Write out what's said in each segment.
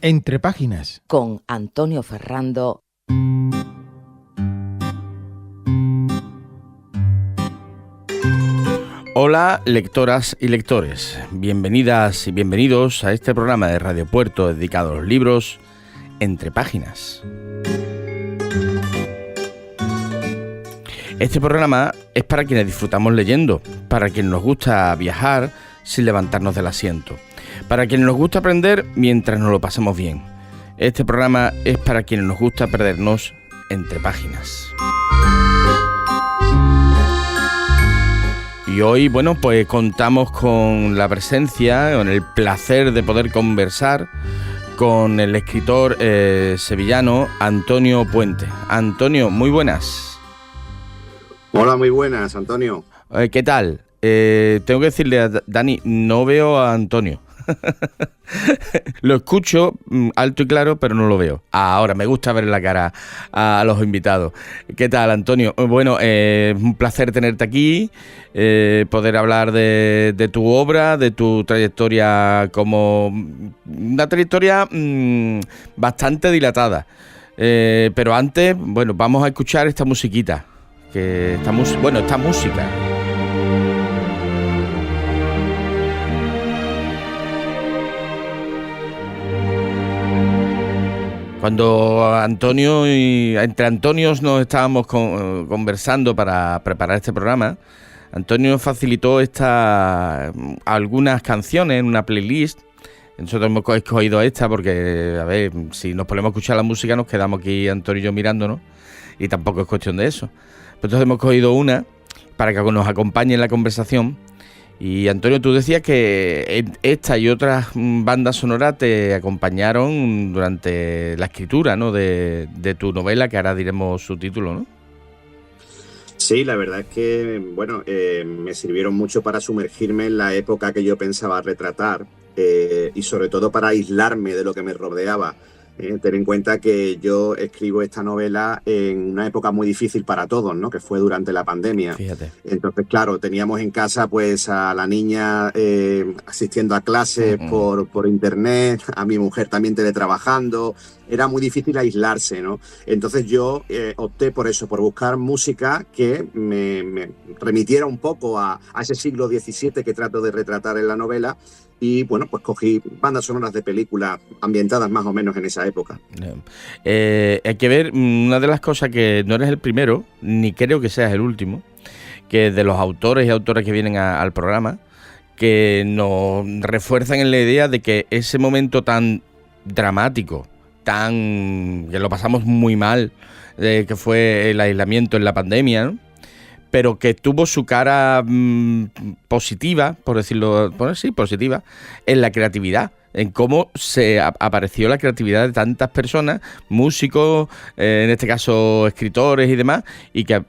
Entre páginas. Con Antonio Ferrando. Hola, lectoras y lectores. Bienvenidas y bienvenidos a este programa de Radio Puerto dedicado a los libros Entre páginas. Este programa es para quienes disfrutamos leyendo, para quienes nos gusta viajar sin levantarnos del asiento, para quienes nos gusta aprender mientras nos lo pasamos bien. Este programa es para quienes nos gusta perdernos entre páginas. Y hoy, pues contamos con la presencia, con el placer de poder conversar con el escritor sevillano Antonio Puente. Antonio, muy buenas. Hola, muy buenas, Antonio. ¿Qué tal? Tengo que decirle a Dani, no veo a Antonio. Lo escucho alto y claro, pero no lo veo. Ahora me gusta ver la cara a los invitados. ¿Qué tal, Antonio? Bueno, un placer tenerte aquí, poder hablar de tu obra, de tu trayectoria, como una trayectoria bastante dilatada. Pero antes, vamos a escuchar esta musiquita, esta música. Cuando entre Antonios nos estábamos conversando para preparar este programa, Antonio facilitó algunas canciones en una playlist. Nosotros hemos escogido esta porque, a ver, si nos ponemos a escuchar la música nos quedamos aquí Antonio y yo mirándonos, y tampoco es cuestión de eso. Pues entonces hemos cogido una para que nos acompañe en la conversación. Y Antonio, tú decías que esta y otras bandas sonoras te acompañaron durante la escritura, ¿no?, de tu novela, que ahora diremos su título, ¿no? Sí, la verdad es que, me sirvieron mucho para sumergirme en la época que yo pensaba retratar, y sobre todo para aislarme de lo que me rodeaba. Ten en cuenta que yo escribo esta novela en una época muy difícil para todos, ¿no?, que fue durante la pandemia. Fíjate. Entonces, claro, teníamos en casa pues a la niña asistiendo a clases por internet, a mi mujer también teletrabajando. Era muy difícil aislarse, ¿no? Entonces yo opté por eso, por buscar música que me remitiera un poco a ese siglo XVII que trato de retratar en la novela. Y pues cogí bandas sonoras de películas ambientadas más o menos en esa época. Hay que ver, una de las cosas, que no eres el primero, ni creo que seas el último, que de los autores y autoras que vienen al programa, que nos refuerzan en la idea de que ese momento tan dramático, que lo pasamos muy mal, que fue el aislamiento en la pandemia, ¿no?, pero que tuvo su cara positiva, por decirlo, positiva, en la creatividad, en cómo se apareció la creatividad de tantas personas, músicos, en este caso escritores y demás, y que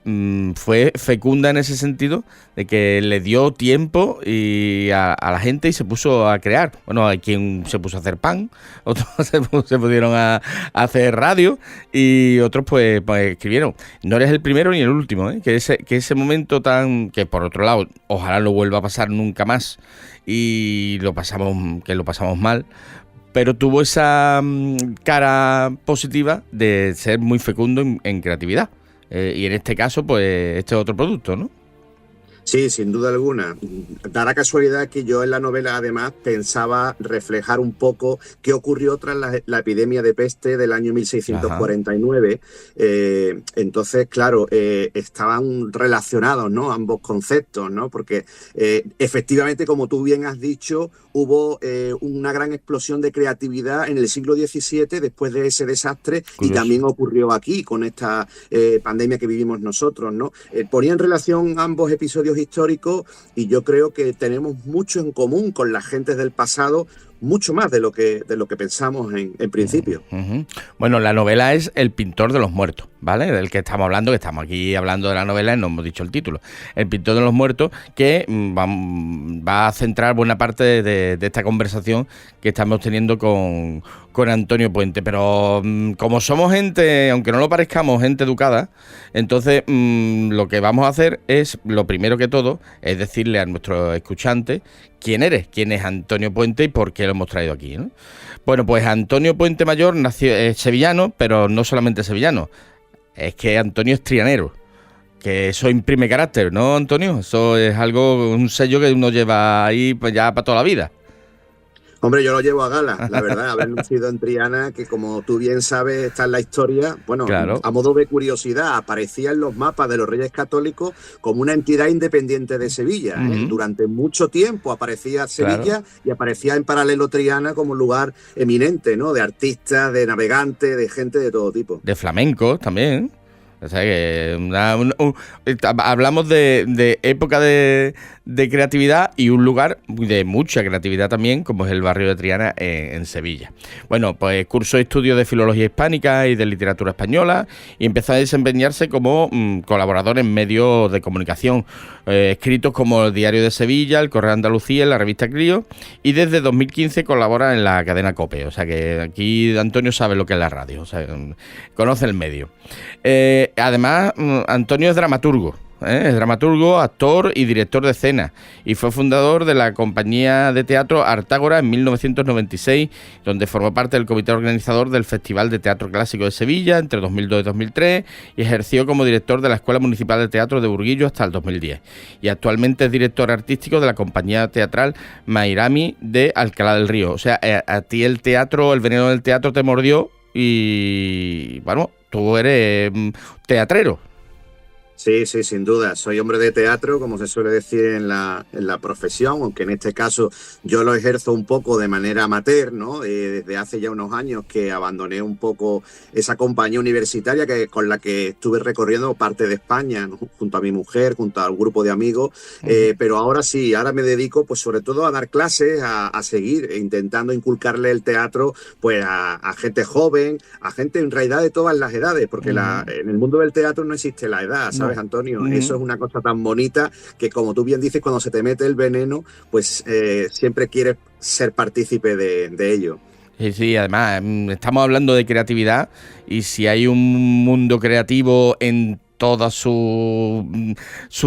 fue fecunda en ese sentido, de que le dio tiempo a la gente y se puso a crear. Bueno, hay quien se puso a hacer pan, otros se pusieron a hacer radio, y otros pues escribieron. No eres el primero ni el último, que ese momento que por otro lado, ojalá no vuelva a pasar nunca más, y lo pasamos mal, pero tuvo esa cara positiva de ser muy fecundo en creatividad, y en este caso pues este es otro producto, ¿no? Sí, sin duda alguna. Da la casualidad que yo en la novela además pensaba reflejar un poco qué ocurrió tras la epidemia de peste del año 1649. Entonces, claro, estaban relacionados, ¿no?, ambos conceptos, ¿no? Porque efectivamente, como tú bien has dicho, hubo una gran explosión de creatividad en el siglo XVII después de ese desastre. Curioso. Y también ocurrió aquí con esta pandemia que vivimos nosotros, ¿no? Ponía en relación ambos episodios históricos, y yo creo que tenemos mucho en común con las gentes del pasado, mucho más de lo que pensamos en principio. Uh-huh. Bueno, la novela es El pintor de los muertos, ¿vale? Del que estamos hablando, que estamos aquí hablando de la novela y no hemos dicho el título. El pintor de los muertos, que va a centrar buena parte de esta conversación que estamos teniendo con con Antonio Puente, pero como somos gente, aunque no lo parezcamos, gente educada, entonces lo que vamos a hacer es, lo primero que todo, es decirle a nuestros escuchantes quién eres, quién es Antonio Puente y por qué lo hemos traído aquí, ¿no? Bueno, pues Antonio Puente Mayor es sevillano, pero no solamente sevillano, es que Antonio es trianero, que eso imprime carácter, ¿no, Antonio? Eso es algo, un sello que uno lleva ahí pues ya para toda la vida. Hombre, yo lo llevo a gala, la verdad, haber nacido en Triana, que como tú bien sabes, está en la historia. Bueno, claro. A modo de curiosidad, aparecía en los mapas de los Reyes Católicos como una entidad independiente de Sevilla. Durante mucho tiempo aparecía Sevilla, claro, y aparecía en paralelo Triana como un lugar eminente, ¿no? De artistas, de navegantes, de gente de todo tipo. De flamencos también. O sea que hablamos de época de creatividad y un lugar de mucha creatividad también, como es el barrio de Triana en Sevilla. Bueno, pues cursó estudios de filología hispánica y de literatura española y empezó a desempeñarse como colaborador en medios de comunicación, escritos como el Diario de Sevilla, el Correo de Andalucía, la revista Crío, y desde 2015 colabora en la cadena COPE. O sea que aquí Antonio sabe lo que es la radio, o sea, conoce el medio. Además, Antonio es dramaturgo. Es dramaturgo, actor y director de escena, y fue fundador de la compañía de teatro Artágora en 1996, donde formó parte del comité organizador del Festival de Teatro Clásico de Sevilla entre 2002 y 2003, y ejerció como director de la Escuela Municipal de Teatro de Burguillo hasta el 2010. Y actualmente es director artístico de la compañía teatral Mairami de Alcalá del Río. O sea, a ti el teatro, el veneno del teatro te mordió y, bueno, tú eres teatrero. Sí, sí, sin duda. Soy hombre de teatro, como se suele decir en la profesión, aunque en este caso yo lo ejerzo un poco de manera amateur, ¿no? Desde hace ya unos años que abandoné un poco esa compañía universitaria con la que estuve recorriendo parte de España, ¿no? Junto a mi mujer, junto a un grupo de amigos, pero ahora sí, ahora me dedico pues sobre todo a dar clases, a seguir intentando inculcarle el teatro pues a gente joven, a gente en realidad de todas las edades, porque en el mundo del teatro no existe la edad, ¿sabes? Antonio, eso es una cosa tan bonita que, como tú bien dices, cuando se te mete el veneno, pues siempre quieres ser partícipe de ello. Sí, además estamos hablando de creatividad, y si hay un mundo creativo en todas sus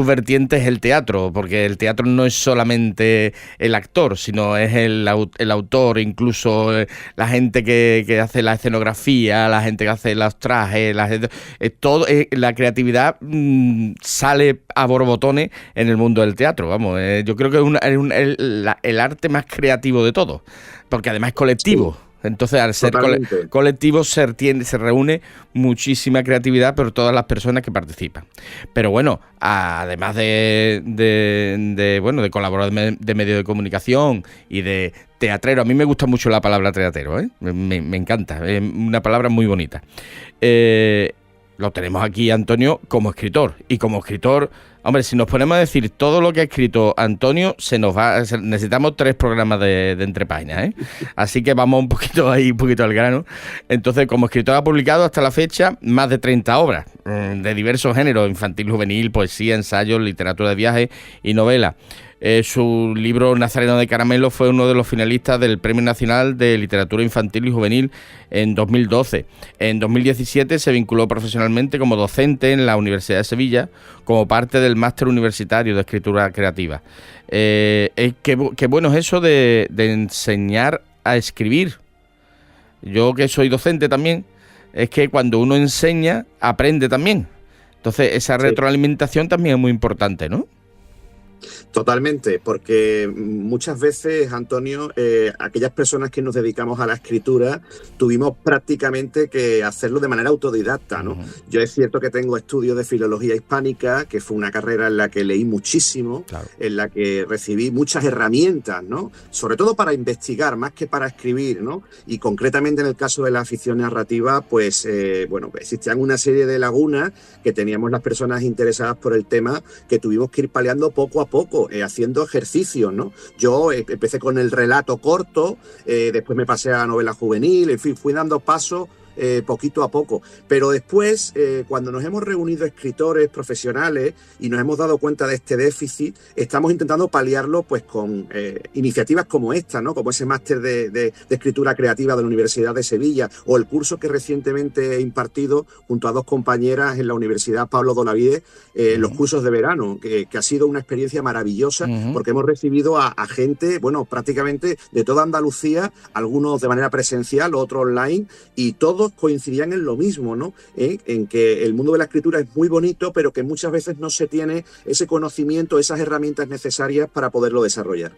vertientes, es el teatro, porque el teatro no es solamente el actor, sino es el autor, incluso la gente que hace la escenografía, la gente que hace los trajes, todo, la creatividad sale a borbotones en el mundo del teatro. Vamos, yo creo que es el arte más creativo de todo, porque además es colectivo. Sí. Entonces, al ser colectivo se reúne muchísima creatividad por todas las personas que participan. Pero bueno, además de colaborador de medios de comunicación y de teatrero, a mí me gusta mucho la palabra teatrero, ¿eh? Me encanta, es una palabra muy bonita. Lo tenemos aquí, Antonio, como escritor. Y como escritor, hombre, si nos ponemos a decir todo lo que ha escrito Antonio, necesitamos 3 programas de entre páginas, ¿eh? Así que vamos un poquito al grano. Entonces, como escritor ha publicado hasta la fecha más de 30 obras de diversos géneros: infantil, juvenil, poesía, ensayos, literatura de viaje y novela. Su libro Nazareno de Caramelo fue uno de los finalistas del Premio Nacional de Literatura Infantil y Juvenil en 2012. En 2017 se vinculó profesionalmente como docente en la Universidad de Sevilla como parte del Máster Universitario de Escritura Creativa. Qué bueno es eso de enseñar a escribir. Yo, que soy docente también, es que cuando uno enseña, aprende también. Entonces, esa retroalimentación también es muy importante, ¿no? Totalmente, porque muchas veces, Antonio, aquellas personas que nos dedicamos a la escritura tuvimos prácticamente que hacerlo de manera autodidacta, ¿no? Yo es cierto que tengo estudios de filología hispánica, que fue una carrera en la que leí muchísimo, claro, en la que recibí muchas herramientas, ¿no? Sobre todo para investigar, más que para escribir, ¿no? Y concretamente en el caso de la ficción narrativa, pues, existían una serie de lagunas que teníamos las personas interesadas por el tema, que tuvimos que ir paliando poco a poco, haciendo ejercicios, ¿no? Yo empecé con el relato corto, después me pasé a la novela juvenil, en fin, fui dando pasos poquito a poco. Pero después, cuando nos hemos reunido escritores profesionales y nos hemos dado cuenta de este déficit, estamos intentando paliarlo pues con iniciativas como esta, ¿no? Como ese máster de escritura creativa de la Universidad de Sevilla, o el curso que recientemente he impartido junto a 2 compañeras en la Universidad Pablo de Olavide, los cursos de verano, que ha sido una experiencia maravillosa, porque hemos recibido a gente, bueno, prácticamente de toda Andalucía, algunos de manera presencial, otros online, y todos coincidían en lo mismo, ¿no? En que el mundo de la escritura es muy bonito, pero que muchas veces no se tiene ese conocimiento, esas herramientas necesarias para poderlo desarrollar.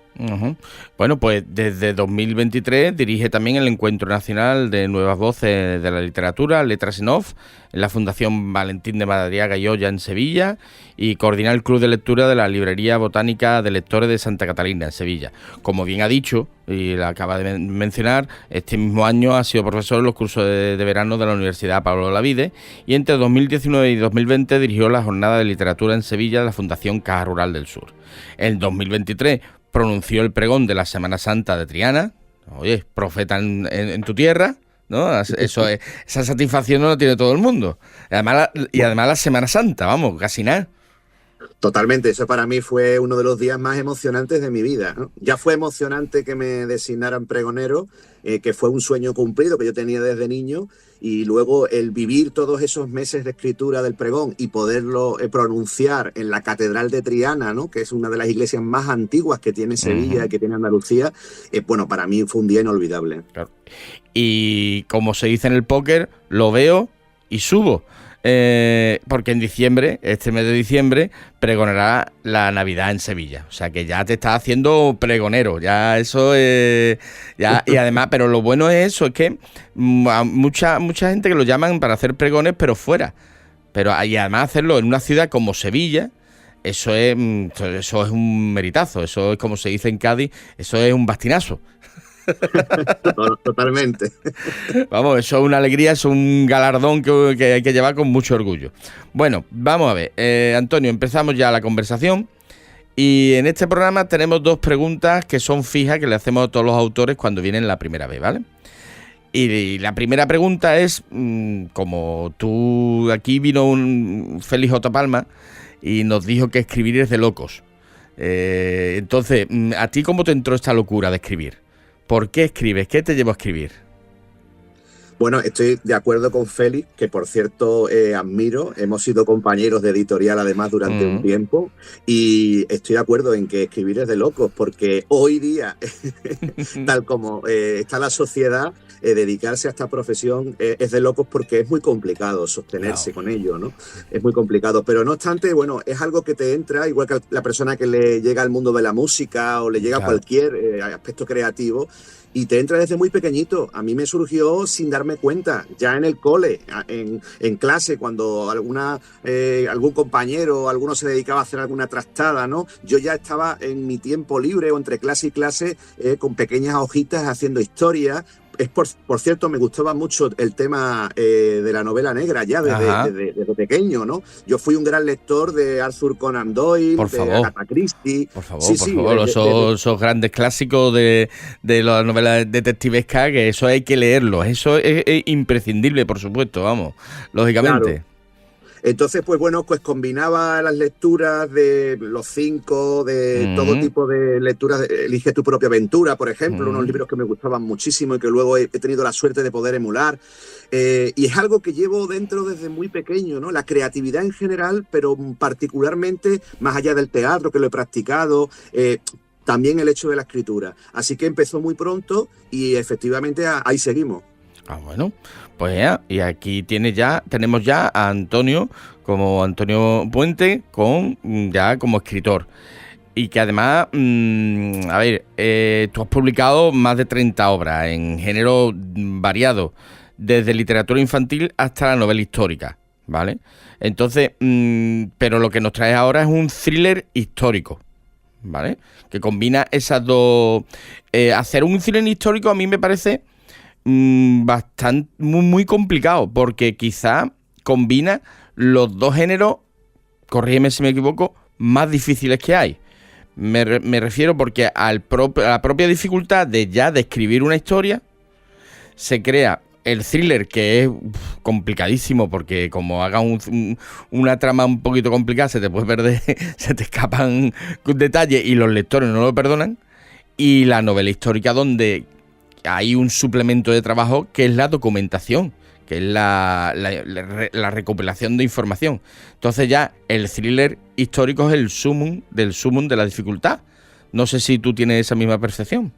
Bueno, pues desde 2023 dirige también el Encuentro Nacional de Nuevas Voces de la Literatura, Letras en Off, en la Fundación Valentín de Madariaga y Olla en Sevilla, y coordina el Club de Lectura de la Librería Botánica de Lectores de Santa Catalina en Sevilla. Como bien ha dicho y la acaba de mencionar, este mismo año ha sido profesor en los cursos de verano de la Universidad Pablo de Olavide, y entre 2019 y 2020 dirigió la Jornada de Literatura en Sevilla de la Fundación Caja Rural del Sur. En 2023 pronunció el pregón de la Semana Santa de Triana. Oye, profeta en tu tierra, ¿no? Eso es, esa satisfacción no la tiene todo el mundo. Además la Semana Santa, vamos, casi nada. Totalmente, eso para mí fue uno de los días más emocionantes de mi vida, ¿no? Ya fue emocionante que me designaran pregonero, que fue un sueño cumplido que yo tenía desde niño, y luego el vivir todos esos meses de escritura del pregón y poderlo pronunciar en la Catedral de Triana, ¿no? Que es una de las iglesias más antiguas que tiene Sevilla y que tiene Andalucía, bueno, para mí fue un día inolvidable. Claro. Y como se dice en el póker, lo veo y subo. Porque en diciembre, este mes de diciembre, pregonará la Navidad en Sevilla. O sea que ya te estás haciendo pregonero, ya eso es... Ya, y además, pero lo bueno es eso, es que mucha gente que lo llaman para hacer pregones, pero fuera. Pero y además hacerlo en una ciudad como Sevilla, eso es un meritazo, eso es como se dice en Cádiz, eso es un bastinazo. Totalmente. Vamos, eso es una alegría, es un galardón que hay que llevar con mucho orgullo. Bueno, vamos a ver, Antonio, empezamos ya la conversación, y en este programa tenemos 2 preguntas que son fijas, que le hacemos a todos los autores cuando vienen la primera vez, ¿vale? Y la primera pregunta es, como tú, aquí vino un Félix J. Palma y nos dijo que escribir es de locos. Entonces, ¿a ti cómo te entró esta locura de escribir? ¿Por qué escribes? ¿Qué te llevó a escribir? Bueno, estoy de acuerdo con Félix, que por cierto admiro. Hemos sido compañeros de editorial además durante un tiempo, y estoy de acuerdo en que escribir es de locos, porque hoy día, tal como está la sociedad, dedicarse a esta profesión es de locos, porque es muy complicado sostenerse con ello, ¿no? Es muy complicado, pero no obstante, bueno, es algo que te entra, igual que la persona que le llega al mundo de la música o le llega a cualquier aspecto creativo, y te entra desde muy pequeñito. A mí me surgió sin darme cuenta, ya en el cole, en clase, cuando algún compañero o alguno se dedicaba a hacer alguna trastada, ¿no? Yo ya estaba en mi tiempo libre o entre clase y clase con pequeñas hojitas haciendo historias. Por cierto, me gustaba mucho el tema de la novela negra ya desde pequeño, ¿no? Yo fui un gran lector de Arthur Conan Doyle, de Agatha Christie. Por favor, esos grandes clásicos de las novelas detectivescas, que eso hay que leerlo. Eso es imprescindible, por supuesto, vamos, lógicamente. Claro. Entonces, pues bueno, pues combinaba las lecturas de los 5, de todo tipo de lecturas. Elige tu propia aventura, por ejemplo, unos libros que me gustaban muchísimo y que luego he tenido la suerte de poder emular. Y es algo que llevo dentro desde muy pequeño, ¿no? La creatividad en general, pero particularmente más allá del teatro, que lo he practicado, también el hecho de la escritura. Así que empezó muy pronto y efectivamente ahí seguimos. Bueno, pues ya, y aquí tenemos ya a Antonio Puente como escritor. Y que además, tú has publicado más de 30 obras en género variado, desde literatura infantil hasta la novela histórica, ¿vale? Entonces, pero lo que nos traes ahora es un thriller histórico, ¿vale? Que combina esas dos... hacer un thriller histórico a mí me parece... bastante muy complicado, porque quizá combina los 2 géneros, corrígeme si me equivoco, más difíciles que hay. Me refiero porque a la propia dificultad de escribir una historia se crea el thriller, que es complicadísimo, porque como haga una trama un poquito complicada, se te puede perder, se te escapan detalles y los lectores no lo perdonan. Y la novela histórica, donde hay un suplemento de trabajo, que es la documentación, que es la recopilación de información. Entonces ya el thriller histórico es el sumum de la dificultad. No sé si tú tienes esa misma percepción.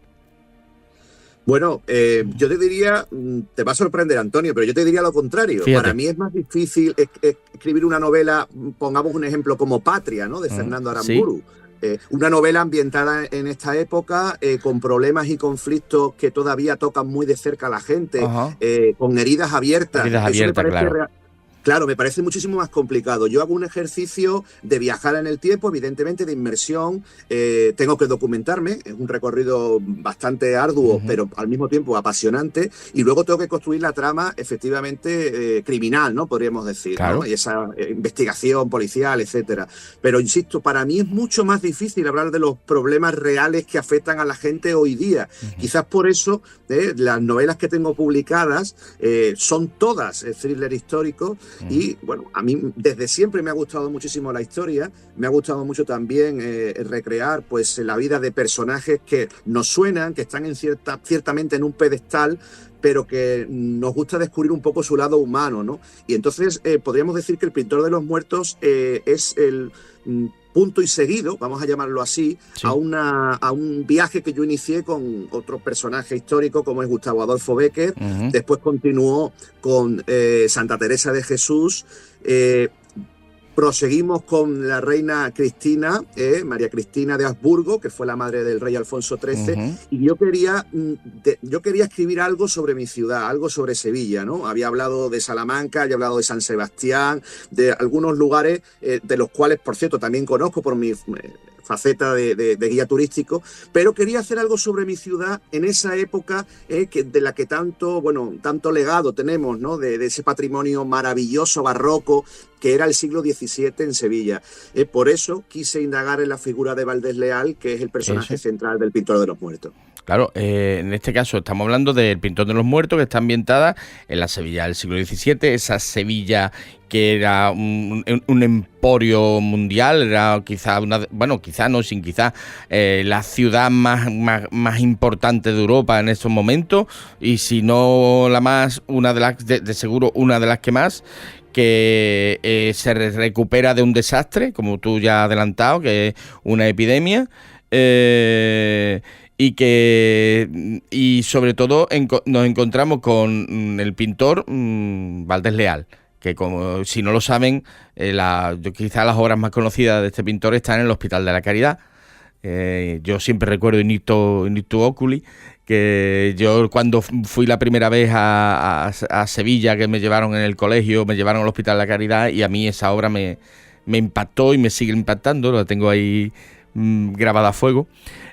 Bueno, yo te diría, te va a sorprender, Antonio, pero yo te diría lo contrario. Fíjate. Para mí es más difícil escribir una novela, pongamos un ejemplo como Patria, ¿no?, de Fernando Aramburu. Sí. Una novela ambientada en esta época, con problemas y conflictos que todavía tocan muy de cerca a la gente, con heridas abiertas. Heridas abiertas, claro. Claro, me parece muchísimo más complicado. Yo hago un ejercicio de viajar en el tiempo, evidentemente de inmersión. Tengo que documentarme, es un recorrido bastante arduo, pero al mismo tiempo apasionante. Y luego tengo que construir la trama, efectivamente, criminal, ¿no?, podríamos decir, claro, ¿no? Y esa investigación policial, etcétera. Pero insisto, para mí es mucho más difícil hablar de los problemas reales que afectan a la gente hoy día. Quizás por eso las novelas que tengo publicadas son todas thriller históricos. Y bueno, a mí desde siempre me ha gustado muchísimo la historia, me ha gustado mucho también recrear pues la vida de personajes que nos suenan, que están ciertamente en un pedestal, pero que nos gusta descubrir un poco su lado humano, ¿no? Y entonces podríamos decir que El pintor de los muertos es el punto y seguido, vamos a llamarlo así, sí, a un viaje que yo inicié con otro personaje histórico como es Gustavo Adolfo Bécquer. Después continuó con Santa Teresa de Jesús. Proseguimos con la reina Cristina, María Cristina de Habsburgo, que fue la madre del rey Alfonso XIII, y yo quería escribir algo sobre mi ciudad, algo sobre Sevilla, ¿no? Había hablado de Salamanca, había hablado de San Sebastián, de algunos lugares de los cuales, por cierto, también conozco por mi faceta de guía turístico, pero quería hacer algo sobre mi ciudad en esa época de la que tanto legado tenemos, ¿no? De ese patrimonio maravilloso, barroco, que era el siglo XVII en Sevilla. Por eso quise indagar en la figura de Valdés Leal, que es el personaje central del Pintor de los Muertos. Claro, en este caso estamos hablando del Pintor de los Muertos, que está ambientada en la Sevilla del siglo XVII, esa Sevilla que era un emporio mundial, era quizá la ciudad más importante de Europa en estos momentos, y si no la más, una de las, de seguro una de las que más, que se recupera de un desastre, como tú ya has adelantado, que es una epidemia, y sobre todo nos encontramos con el pintor Valdés Leal, que como si no lo saben, quizás las obras más conocidas de este pintor están en el Hospital de la Caridad. Yo siempre recuerdo Initu Oculi, que yo cuando fui la primera vez a Sevilla, que me llevaron en el colegio, me llevaron al Hospital de la Caridad, y a mí esa obra me impactó y me sigue impactando, la tengo ahí grabada a fuego.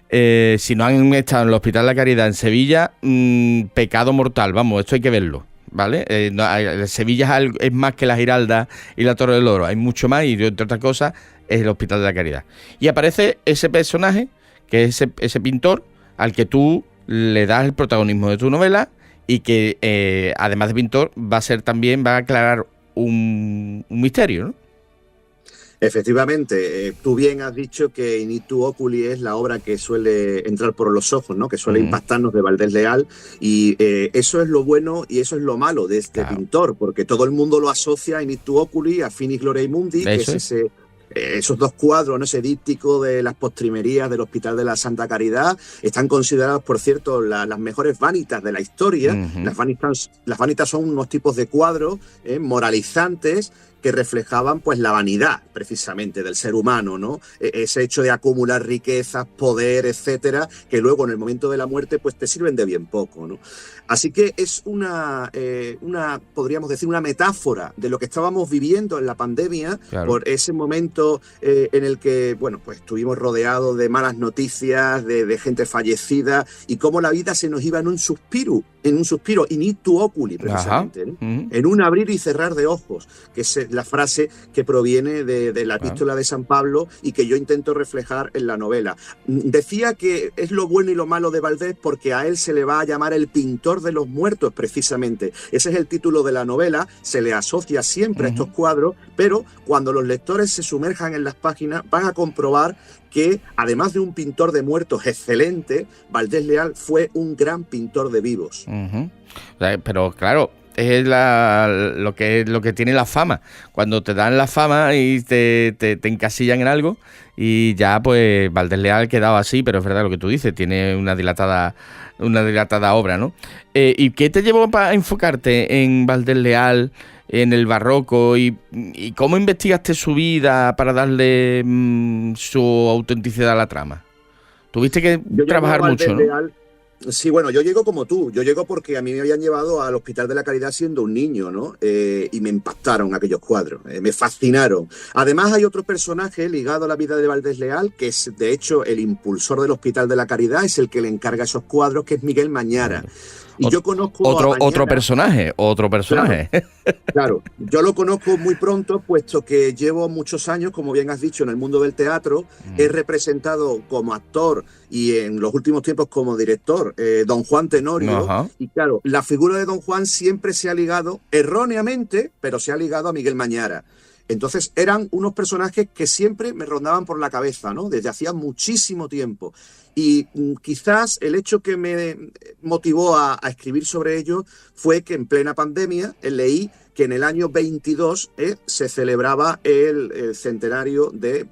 Si no han estado en el Hospital de la Caridad en Sevilla, pecado mortal, vamos, esto hay que verlo, ¿vale? Sevilla es más que la Giralda y la Torre del Oro, hay mucho más, y entre otras cosas es el Hospital de la Caridad. Y aparece ese personaje, que es ese pintor, al que tú le das el protagonismo de tu novela, y que además de pintor va a aclarar un misterio, ¿no? Efectivamente, tú bien has dicho que Initu Oculi es la obra que suele entrar por los ojos, ¿no?, que suele impactarnos, de Valdés Leal, y eso es lo bueno y eso es lo malo de este pintor, porque todo el mundo lo asocia a Initu Oculi, a Finis Gloria Mundi, que es esos dos cuadros, ¿no?, ese díptico de las postrimerías del Hospital de la Santa Caridad. Están considerados, por cierto, las mejores vanitas de la historia. Las vanitas son unos tipos de cuadros moralizantes, que reflejaban pues la vanidad precisamente del ser humano, ¿no? Ese hecho de acumular riquezas, poder, etcétera, que luego en el momento de la muerte pues te sirven de bien poco, ¿no? Así que es podríamos decir, una metáfora de lo que estábamos viviendo en la pandemia, por ese momento en el que, bueno, pues estuvimos rodeados de malas noticias, de gente fallecida, y cómo la vida se nos iba en un suspiro, Initu Oculi, precisamente, ¿no? En un abrir y cerrar de ojos, que la frase que proviene de la epístola de San Pablo y que yo intento reflejar en la novela. Decía que es lo bueno y lo malo de Valdés porque a él se le va a llamar el pintor de los muertos, precisamente. Ese es el título de la novela, se le asocia siempre a estos cuadros, pero cuando los lectores se sumerjan en las páginas van a comprobar que, además de un pintor de muertos excelente, Valdés Leal fue un gran pintor de vivos. Pero claro, es lo que tiene la fama. Cuando te dan la fama y te encasillan en algo, y ya pues Valdés Leal quedaba así, pero es verdad lo que tú dices, tiene una dilatada obra, ¿no? ¿Y qué te llevó para enfocarte en Valdés Leal, en el barroco, y cómo investigaste su vida para darle su autenticidad a la trama? Tuviste que trabajar mucho, ¿no? Leal, sí, bueno, yo llego como tú. Yo llego porque a mí me habían llevado al Hospital de la Caridad siendo un niño, ¿no? Y me impactaron aquellos cuadros, me fascinaron. Además hay otro personaje ligado a la vida de Valdés Leal, que es de hecho el impulsor del Hospital de la Caridad, es el que le encarga esos cuadros, que es Miguel Mañara. Y yo conozco otro personaje. Claro, yo lo conozco muy pronto, puesto que llevo muchos años, como bien has dicho, en el mundo del teatro. He representado como actor y en los últimos tiempos como director Don Juan Tenorio. Ajá. Y claro, la figura de Don Juan siempre se ha ligado, erróneamente, pero se ha ligado a Miguel Mañara. Entonces eran unos personajes que siempre me rondaban por la cabeza, ¿no? Desde hacía muchísimo tiempo. Y quizás el hecho que me motivó a escribir sobre ellos fue que en plena pandemia leí que en el año 22 se celebraba el centenario de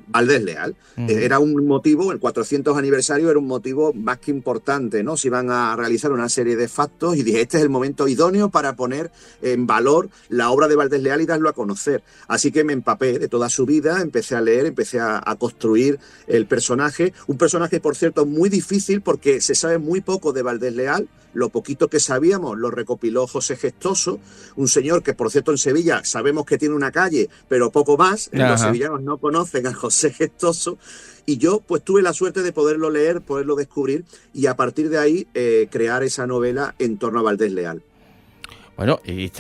Valdés Leal. Era un motivo, el 400 aniversario era un motivo más que importante, ¿no? Se iban a realizar una serie de factos y dije, este es el momento idóneo para poner en valor la obra de Valdés Leal y darlo a conocer. Así que me empapé de toda su vida, empecé a leer, empecé a construir el personaje. Un personaje, por cierto, muy difícil porque se sabe muy poco de Valdés Leal. Lo poquito que sabíamos lo recopiló José Gestoso, un señor que, por cierto, en Sevilla sabemos que tiene una calle, pero poco más. Los sevillanos no conocen a José Gestoso. Y yo pues tuve la suerte de poderlo leer, poderlo descubrir y a partir de ahí crear esa novela en torno a Valdés Leal. Bueno, y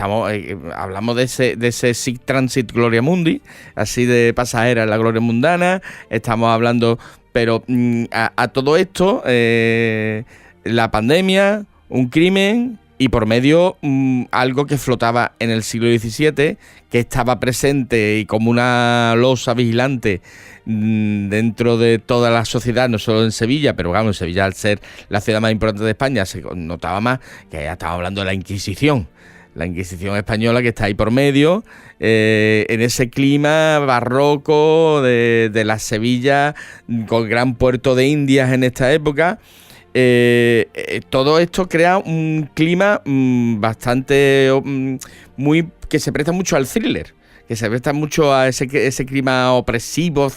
hablamos de ese Sic Transit Gloria Mundi, así de pasajera en la gloria mundana. Estamos hablando, pero a todo esto, la pandemia, un crimen y por medio algo que flotaba en el siglo XVII, que estaba presente y como una losa vigilante dentro de toda la sociedad, no solo en Sevilla, pero vamos, en Sevilla, al ser la ciudad más importante de España, se notaba más que ya estamos hablando de la Inquisición española, que está ahí por medio, en ese clima barroco de la Sevilla, con gran puerto de Indias en esta época. Todo esto crea un clima bastante muy que se presta mucho al thriller, que se presta mucho a ese clima opresivo,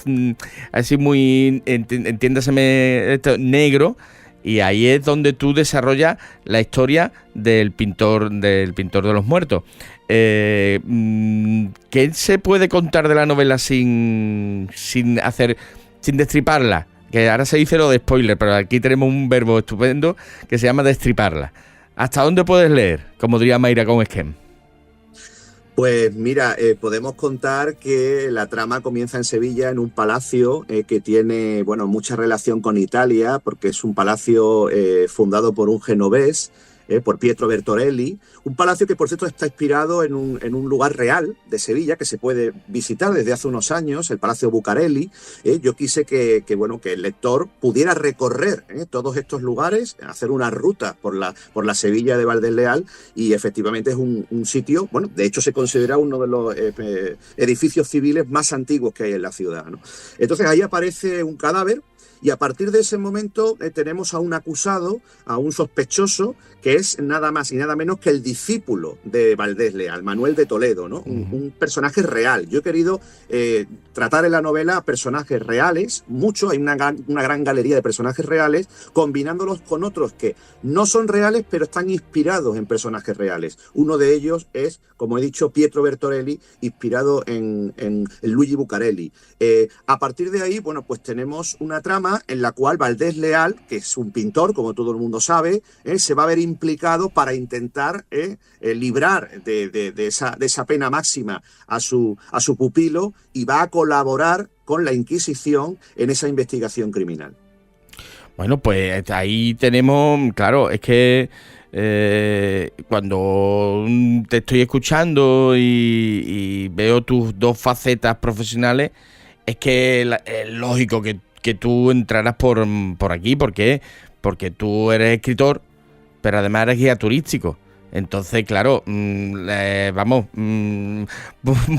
así muy, entiéndaseme, negro, y ahí es donde tú desarrollas la historia del pintor de los muertos. ¿Qué se puede contar de la novela sin destriparla? Que ahora se dice lo de spoiler, pero aquí tenemos un verbo estupendo que se llama destriparla. ¿Hasta dónde puedes leer? Como diría Mayra con Esquem. Pues mira, podemos contar que la trama comienza en Sevilla, en un palacio que tiene, bueno, mucha relación con Italia, porque es un palacio fundado por un genovés, por Pietro Bertorelli, un palacio que por cierto está inspirado en un lugar real de Sevilla que se puede visitar desde hace unos años, el Palacio Bucarelli. Yo quise que el lector pudiera recorrer todos estos lugares, hacer una ruta por la Sevilla de Valdés Leal, y efectivamente es un sitio, bueno, de hecho se considera uno de los edificios civiles más antiguos que hay en la ciudad, ¿no? Entonces ahí aparece un cadáver. Y a partir de ese momento tenemos a un acusado, a un sospechoso, que es nada más y nada menos que el discípulo de Valdés Leal, Manuel de Toledo, ¿no? Un personaje real. Yo he querido tratar en la novela personajes reales, mucho, hay una gran galería de personajes reales, combinándolos con otros que no son reales, pero están inspirados en personajes reales. Uno de ellos es, como he dicho, Pietro Bertorelli, inspirado en Luigi Bucarelli. A partir de ahí, bueno, pues tenemos una trama trama en la cual Valdés Leal, que es un pintor, como todo el mundo sabe, se va a ver implicado para intentar librar de esa pena máxima a su pupilo, y va a colaborar con la Inquisición en esa investigación criminal. Bueno, pues ahí tenemos, claro, es que cuando te estoy escuchando y veo tus dos facetas profesionales, es que es lógico que tú entraras por aquí. ¿Por qué? Porque tú eres escritor, pero además eres guía turístico. Entonces, claro,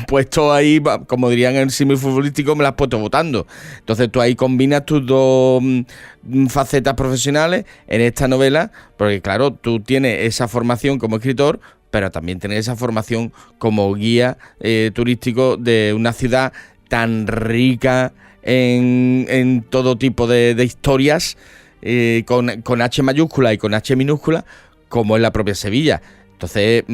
puesto ahí, como dirían en el símil futbolístico, me las has puesto votando. Entonces tú ahí combinas tus dos facetas profesionales en esta novela, porque claro, tú tienes esa formación como escritor, pero también tienes esa formación como guía turístico de una ciudad tan rica en todo tipo de historias, con H mayúscula y con H minúscula, como es la propia Sevilla. Entonces,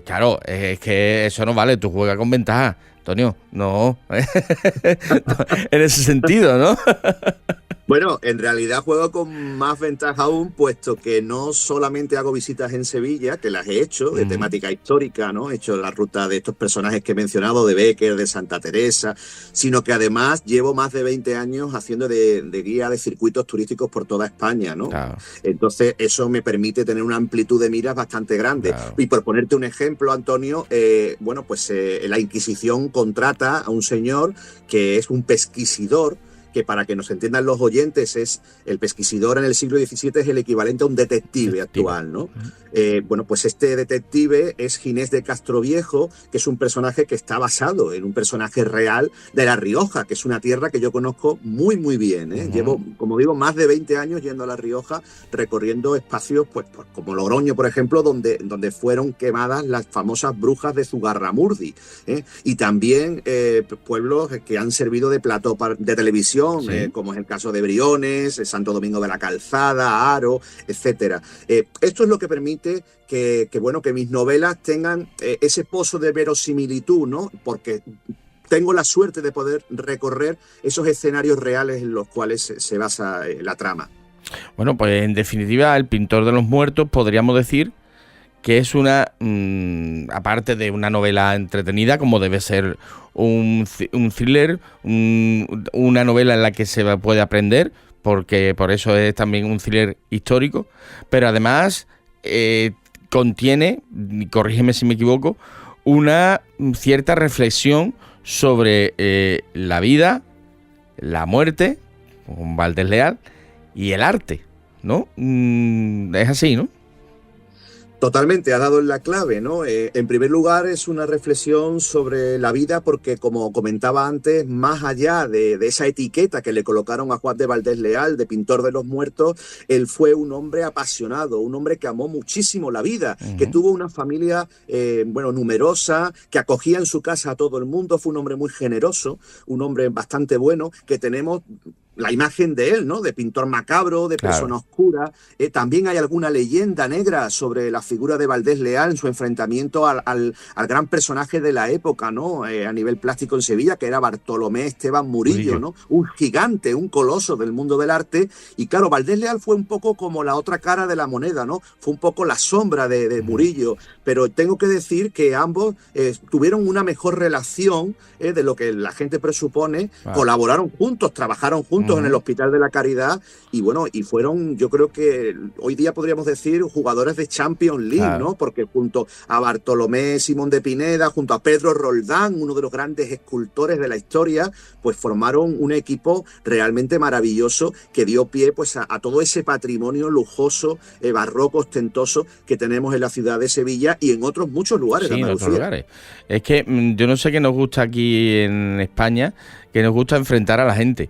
claro, es que eso no vale, tú juegas con ventaja, Antonio, no, en ese sentido, ¿no? Bueno, en realidad juego con más ventaja aún, puesto que no solamente hago visitas en Sevilla, que las he hecho, de temática histórica, ¿no? He hecho la ruta de estos personajes que he mencionado, de Bécquer, de Santa Teresa, sino que además llevo más de 20 años haciendo de guía de circuitos turísticos por toda España, ¿no? Claro. Entonces, eso me permite tener una amplitud de miras bastante grande. Claro. Y por ponerte un ejemplo, Antonio, la Inquisición contrata a un señor que es un pesquisidor, que para que nos entiendan los oyentes, es el pesquisidor en el siglo XVII es el equivalente a un detective actual, ¿no? Pues este detective es Ginés de Castroviejo, que es un personaje que está basado en un personaje real de La Rioja, que es una tierra que yo conozco muy, muy bien, ¿eh? Llevo, como digo, más de 20 años yendo a La Rioja, recorriendo espacios, pues como Logroño, por ejemplo, donde fueron quemadas las famosas brujas de Zugarramurdi, ¿eh? Y también pueblos que han servido de plató de televisión, ¿sí? Como es el caso de Briones, Santo Domingo de la Calzada, Haro, etcétera. Esto es lo que permite que mis novelas tengan ese pozo de verosimilitud, ¿no? Porque tengo la suerte de poder recorrer esos escenarios reales en los cuales se basa la trama. Bueno, pues en definitiva, El pintor de los muertos podríamos decir que es una, aparte de una novela entretenida, como debe ser un thriller, una novela en la que se puede aprender, porque por eso es también un thriller histórico, pero además contiene, corrígeme si me equivoco, una cierta reflexión sobre la vida, la muerte, con Valdés Leal, y el arte, ¿no? Es así, ¿no? Totalmente, has dado en la clave, ¿no? En primer lugar, es una reflexión sobre la vida porque, como comentaba antes, más allá de esa etiqueta que le colocaron a Juan de Valdés Leal, de pintor de los muertos, él fue un hombre apasionado, un hombre que amó muchísimo la vida, que tuvo una familia, numerosa, que acogía en su casa a todo el mundo, fue un hombre muy generoso, un hombre bastante bueno, que tenemos la imagen de él, ¿no? De pintor macabro, de persona oscura. También hay alguna leyenda negra sobre la figura de Valdés Leal en su enfrentamiento al gran personaje de la época, ¿no? A nivel plástico en Sevilla, que era Bartolomé Esteban Murillo, ¿no? Un gigante, un coloso del mundo del arte. Y claro, Valdés Leal fue un poco como la otra cara de la moneda, ¿no? Fue un poco la sombra de Murillo. Pero tengo que decir que ambos tuvieron una mejor relación de lo que la gente presupone. Colaboraron juntos, trabajaron juntos en el Hospital de la Caridad y fueron, yo creo que hoy día podríamos decir, jugadores de Champions League, ¿no? Porque junto a Bartolomé Simón de Pineda, junto a Pedro Roldán, uno de los grandes escultores de la historia, pues formaron un equipo realmente maravilloso que dio pie pues a todo ese patrimonio lujoso, barroco, ostentoso que tenemos en la ciudad de Sevilla y en otros muchos lugares de Andalucía. En otros lugares. Es que yo no sé qué nos gusta aquí en España, que nos gusta enfrentar a la gente.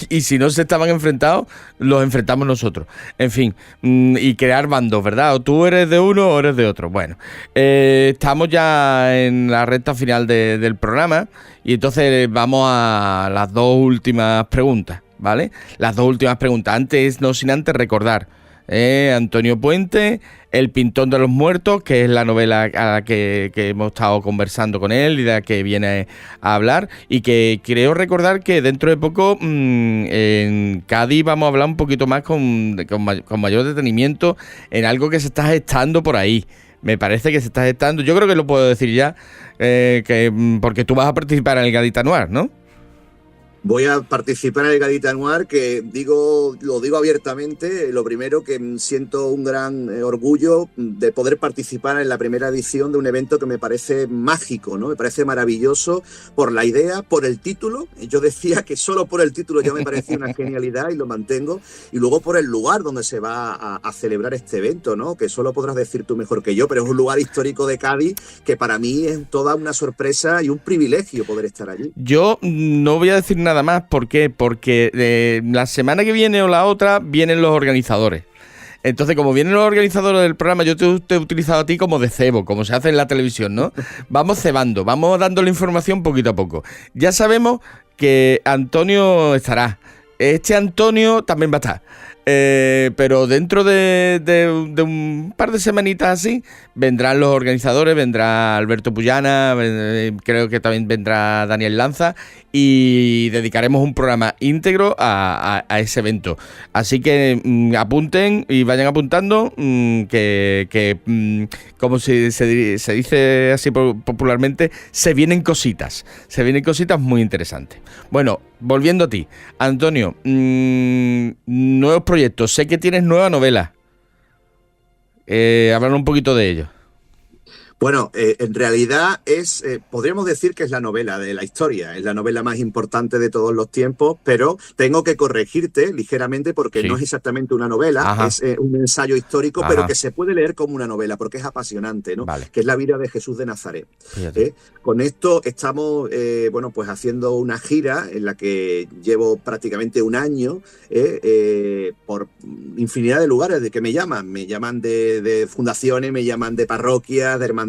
Y si no se estaban enfrentados, los enfrentamos nosotros. En fin, y crear bandos, ¿verdad? O tú eres de uno o eres de otro. Bueno, estamos ya en la recta final del programa y entonces vamos a las dos últimas preguntas, ¿vale? Las dos últimas preguntas. No sin antes recordar Antonio Puente, El Pintón de los Muertos, que es la novela a la que hemos estado conversando con él y de la que viene a hablar, y que creo recordar que dentro de poco en Cádiz vamos a hablar un poquito más con mayor detenimiento en algo que se está gestando por ahí. Me parece que se está gestando, yo creo que lo puedo decir ya, porque tú vas a participar en el Gaditano Noir, ¿no? Voy a participar en el Gaditano Noir, que lo digo abiertamente. Lo primero, que siento un gran orgullo de poder participar en la primera edición de un evento que me parece mágico, ¿no? Me parece maravilloso por la idea, por el título. Yo decía que solo por el título ya me parecía una genialidad y lo mantengo. Y luego por el lugar donde se va a celebrar este evento, ¿no? Que solo podrás decir tú mejor que yo, pero es un lugar histórico de Cádiz que para mí es toda una sorpresa y un privilegio poder estar allí. Yo no voy a decir nada más. ¿Por qué? Porque la semana que viene o la otra vienen los organizadores. Entonces, como vienen los organizadores del programa, yo te he utilizado a ti como de cebo, como se hace en la televisión, ¿no? Vamos cebando, vamos dando la información poquito a poco. Ya sabemos que Antonio estará. Este Antonio también va a estar. Pero dentro de un par de semanitas así vendrán los organizadores, vendrá Alberto Puyana, creo que también vendrá Daniel Lanza, y dedicaremos un programa íntegro a ese evento. Así que apunten y vayan apuntando, como se dice así popularmente, se vienen cositas muy interesantes. Bueno, volviendo a ti, Antonio, nuevos proyectos. Sé que tienes nueva novela. Háblanos un poquito de ello. Bueno, en realidad podríamos decir que es la novela de la historia, es la novela más importante de todos los tiempos, pero tengo que corregirte ligeramente porque no es exactamente una novela, es un ensayo histórico, pero que se puede leer como una novela porque es apasionante, ¿no? Vale. Que es la vida de Jesús de Nazaret. Con esto estamos, pues haciendo una gira en la que llevo prácticamente un año por infinidad de lugares de que me llaman de fundaciones, me llaman de parroquias, de hermandades,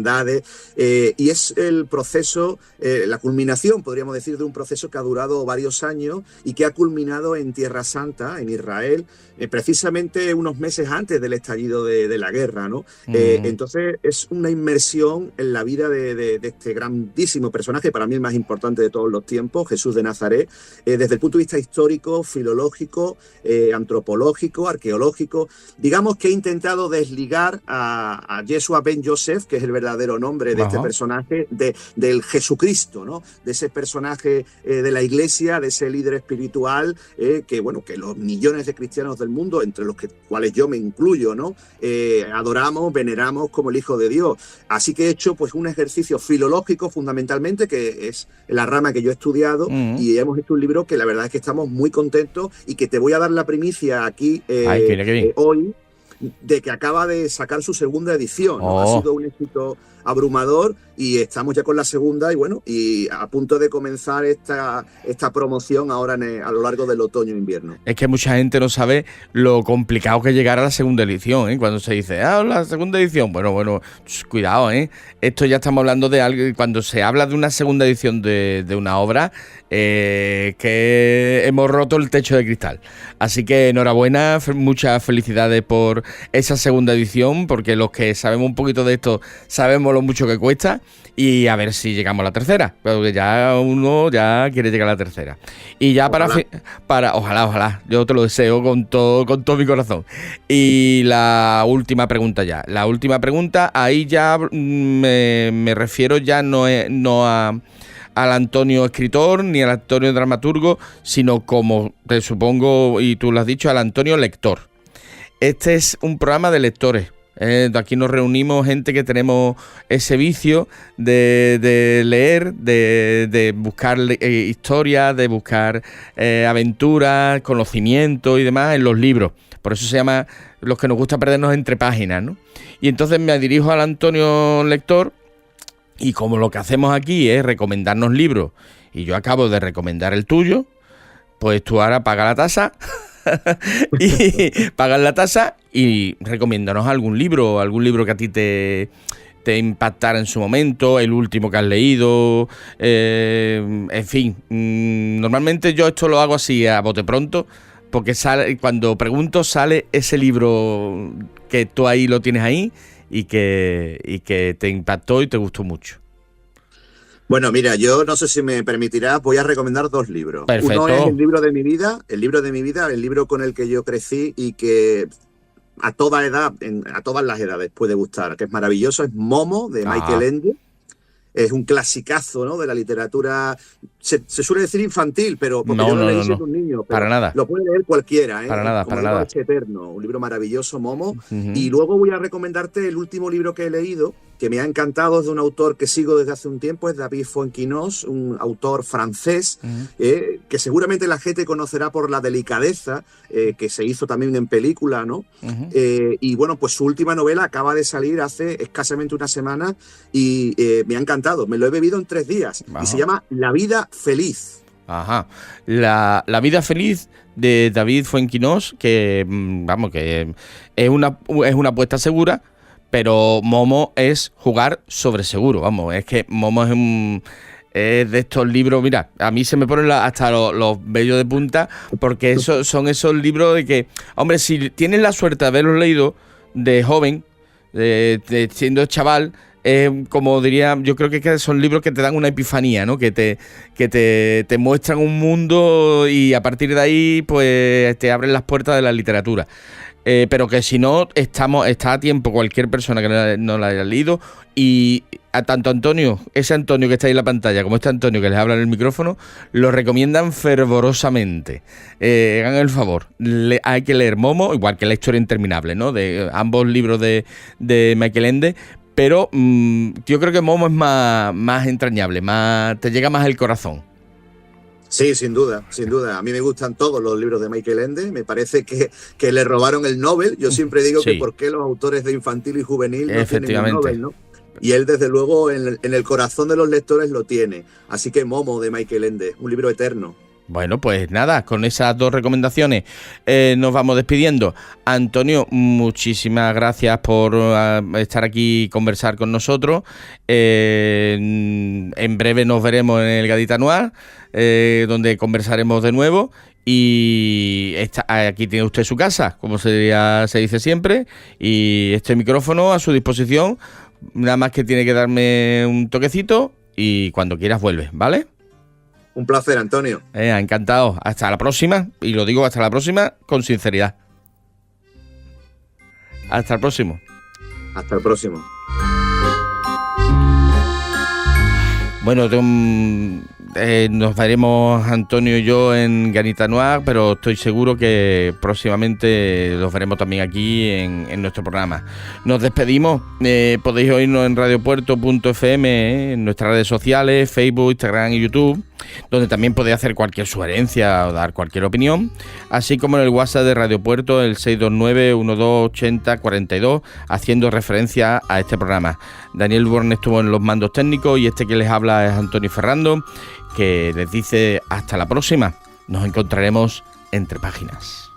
y es el proceso, la culminación, podríamos decir, de un proceso que ha durado varios años y que ha culminado en Tierra Santa, en Israel, precisamente unos meses antes del estallido de la guerra, ¿no? Entonces es una inmersión en la vida de este grandísimo personaje, para mí el más importante de todos los tiempos, Jesús de Nazaret, desde el punto de vista histórico, filológico, antropológico, arqueológico. Digamos que he intentado desligar a Yeshua ben Yosef, que es el verdadero nombre de este personaje, del Jesucristo, ¿no? De ese personaje de la Iglesia, de ese líder espiritual que los millones de cristianos del mundo, entre los cuales yo me incluyo, ¿no? Adoramos, veneramos como el Hijo de Dios. Así que he hecho pues un ejercicio filológico fundamentalmente, que es la rama que yo he estudiado, y hemos hecho un libro que la verdad es que estamos muy contentos y que te voy a dar la primicia aquí hoy, de que acaba de sacar su segunda edición, ¿no? Ha sido un éxito abrumador y estamos ya con la segunda y a punto de comenzar esta promoción ahora a lo largo del otoño e invierno. Es que mucha gente no sabe lo complicado que es llegar a la segunda edición, ¿eh? Cuando se dice, la segunda edición, bueno, cuidado, ¿eh? Esto ya estamos hablando de algo, cuando se habla de una segunda edición de una obra, que hemos roto el techo de cristal. Así que enhorabuena, muchas felicidades por esa segunda edición, porque los que sabemos un poquito de esto sabemos lo mucho que cuesta, y a ver si llegamos a la tercera, porque ya uno ya quiere llegar a la tercera. Y ya ojalá, yo te lo deseo con todo mi corazón. Y la última pregunta, ahí ya me refiero ya no al Antonio escritor ni al Antonio dramaturgo, sino, como te supongo y tú lo has dicho, al Antonio lector. Este es un programa de lectores. Aquí nos reunimos gente que tenemos ese vicio de leer, de buscar historias, de buscar aventuras, conocimiento y demás en los libros. Por eso se llama los que nos gusta perdernos entre páginas, ¿no? Y entonces me dirijo al Antonio lector, y como lo que hacemos aquí es recomendarnos libros, y yo acabo de recomendar el tuyo, pues tú ahora paga la tasa y pagas la tasa y recomiéndanos algún libro que a ti te impactara en su momento, el último que has leído, en fin. Normalmente yo esto lo hago así a bote pronto, porque cuando pregunto sale ese libro que tú ahí lo tienes ahí y que te impactó y te gustó mucho. Bueno, mira, yo no sé si me permitirás, voy a recomendar 2 libros. Perfecto. Uno es el libro de mi vida, el libro con el que yo crecí y que a toda edad, a todas las edades puede gustar, que es maravilloso, es Momo, de Michael Ende. Es un clasicazo, ¿no?, de la literatura, se suele decir infantil, pero porque yo lo leí siendo un niño. Pero para nada. Lo puede leer cualquiera, ¿eh? Para nada, Como para nada. Es eterno, un libro maravilloso, Momo. Uh-huh. Y luego voy a recomendarte el último libro que he leído, que me ha encantado, es de un autor que sigo desde hace un tiempo, es David Fuenquinos, un autor francés, que seguramente la gente conocerá por la delicadeza, que se hizo también en película, ¿no? Uh-huh. Y bueno, pues su última novela acaba de salir hace escasamente una semana y me ha encantado, me lo he bebido en 3 días. Ajá. Y se llama La vida feliz. Ajá, la vida feliz de David Fuenquinos, que vamos, que es una apuesta segura, pero Momo es jugar sobre seguro, vamos, es que Momo es de estos libros, mira, a mí se me ponen hasta los vellos de punta, porque son esos libros de que, hombre, si tienes la suerte de haberlos leído de joven, siendo chaval, como diría, yo creo que son libros que te dan una epifanía, ¿no? Que te muestran un mundo y a partir de ahí pues te abren las puertas de la literatura. Pero que si no, está a tiempo cualquier persona que no la haya leído, y a tanto Antonio, ese Antonio que está ahí en la pantalla, como este Antonio que les habla en el micrófono, lo recomiendan fervorosamente. Hagan el favor, hay que leer Momo, igual que La historia interminable, ¿no? De ambos libros de Michael Ende. Pero yo creo que Momo es más entrañable, te llega más al corazón. Sí, sin duda, sin duda. A mí me gustan todos los libros de Michael Ende. Me parece que le robaron el Nobel. Yo siempre digo que por qué los autores de infantil y juvenil no tienen el Nobel, ¿no? Y él, desde luego, en el corazón de los lectores lo tiene. Así que Momo, de Michael Ende, un libro eterno. Bueno, pues nada, con esas 2 recomendaciones nos vamos despidiendo. Antonio, muchísimas gracias por estar aquí y conversar con nosotros. En breve nos veremos en el Gadita Noir, donde conversaremos de nuevo. Y aquí tiene usted su casa, como se dice siempre, y este micrófono a su disposición. Nada más que tiene que darme un toquecito y cuando quieras vuelves, ¿vale? Un placer, Antonio. Encantado. Hasta la próxima. Y lo digo hasta la próxima con sinceridad. Hasta el próximo. Hasta el próximo. Bueno, nos veremos Antonio y yo en Gadita Noir, pero estoy seguro que próximamente los veremos también aquí en nuestro programa. Nos despedimos. Podéis oírnos en radiopuerto.fm, en nuestras redes sociales, Facebook, Instagram y YouTube, donde también podéis hacer cualquier sugerencia o dar cualquier opinión, así como en el WhatsApp de Radio Puerto, el 629-1280-42, haciendo referencia a este programa. Daniel Borne estuvo en los mandos técnicos y este que les habla es Antonio Ferrando, que les dice hasta la próxima. Nos encontraremos entre páginas.